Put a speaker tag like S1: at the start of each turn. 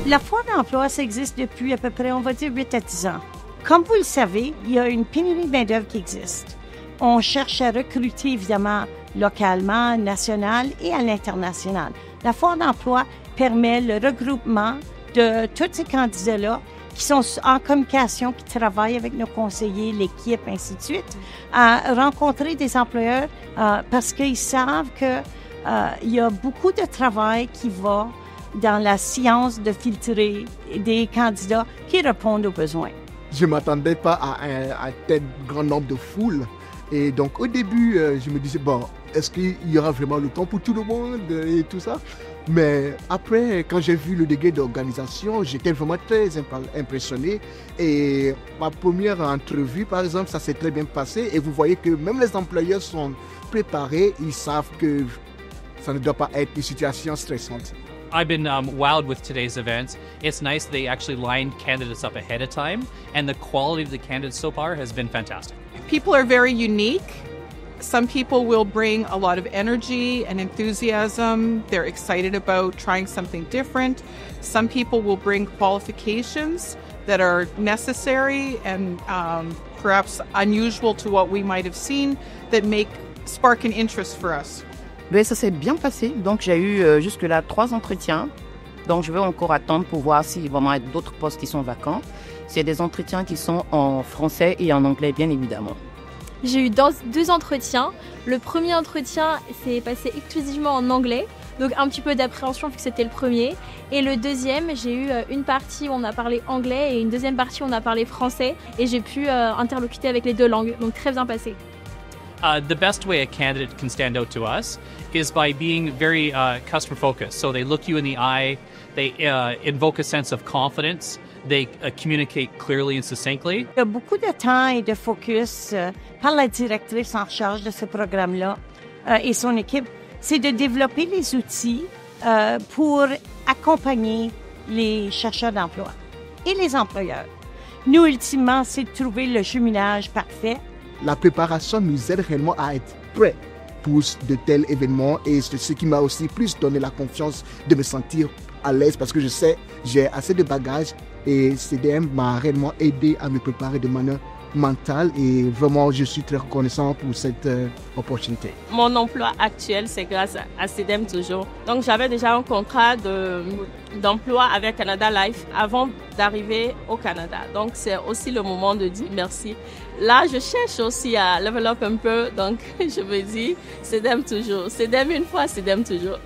S1: La foire d'emploi, ça existe depuis à peu près, on va dire, 8 à 10 ans. Comme vous le savez, il y a une pénurie de main-d'œuvre qui existe. On cherche à recruter, évidemment, localement, national et à l'international. La foire d'emploi permet le regroupement de tous ces candidats-là qui sont en communication, qui travaillent avec nos conseillers, l'équipe, ainsi de suite, à rencontrer des employeurs parce qu'ils savent que il y a beaucoup de travail qui va dans la science de filtrer des candidats qui répondent aux besoins.
S2: Je ne m'attendais pas à un tel grand nombre de foules. Et donc, au début, je me disais, bon, est-ce qu'il y aura vraiment le temps pour tout le monde et tout ça? Mais après, quand j'ai vu le degré d'organisation, j'étais vraiment très impressionné. Et ma première entrevue, par exemple, ça s'est très bien passé. Et vous voyez que même les employeurs sont préparés. Ils savent que ça ne doit pas être une situation stressante.
S3: I've been wowed with today's event. It's nice that they actually lined candidates up ahead of time, and the quality of the candidates so far has been fantastic.
S4: People are very unique. Some people will bring a lot of energy and enthusiasm. They're excited about trying something different. Some people will bring qualifications that are necessary and perhaps unusual to what we might have seen that spark an interest for us.
S5: Ben, ça s'est bien passé. Donc, j'ai eu jusque-là 3 entretiens. Donc, je vais encore attendre pour voir s'il va y avoir d'autres postes qui sont vacants. C'est des entretiens qui sont en français et en anglais, bien évidemment.
S6: J'ai eu 2 entretiens. Le premier entretien s'est passé exclusivement en anglais. Donc, un petit peu d'appréhension vu que c'était le premier. Et le deuxième, j'ai eu une partie où on a parlé anglais et une deuxième partie où on a parlé français. Et j'ai pu interlocuter avec les 2 langues. Donc, très bien passé.
S3: The best way a candidate can stand out to us is by being very customer focused. So they look you in the eye, they invoke a sense of confidence, they communicate clearly and succinctly.
S1: Il y a beaucoup de temps et de focus par la directrice en charge de ce programme-là et son équipe, c'est de développer les outils pour accompagner les chercheurs d'emploi et les employeurs. Nous, ultimement, c'est de trouver le jumelage parfait.
S2: La préparation nous aide réellement à être prêts pour de tels événements et c'est ce qui m'a aussi plus donné la confiance de me sentir à l'aise parce que je sais, j'ai assez de bagages et CDM m'a réellement aidé à me préparer de manière mentale et vraiment je suis très reconnaissant pour cette opportunité.
S7: Mon emploi actuel, c'est grâce à CDM toujours. Donc j'avais déjà un contrat d'emploi avec Canada Life avant d'arriver au Canada. Donc c'est aussi le moment de dire merci. Là, je cherche aussi à level up un peu, donc je me dis, CDM toujours. CDM une fois, CDM toujours.